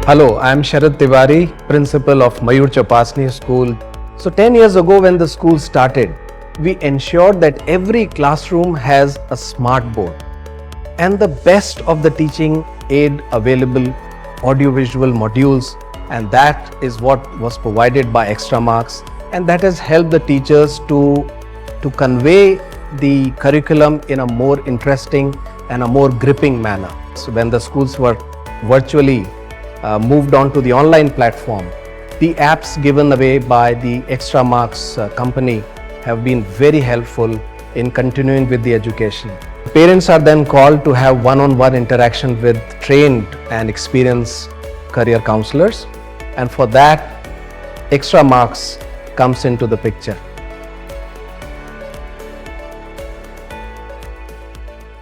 Hello, I am Sharad Tiwari, principal of Mayur Chopasni school. So 10 years ago when the school started, we ensured that every classroom has a smart board and the best of the teaching aid available, audiovisual modules, and that is what was provided by Extramarks, and that has helped the teachers to convey the curriculum in a more interesting and a more gripping manner. So when the schools were virtually moved on to the online platform, the apps given away by the Extramarks company have been very helpful in continuing with the education. Parents are then called to have one-on-one interaction with trained and experienced career counselors, and for that Extramarks comes into the picture.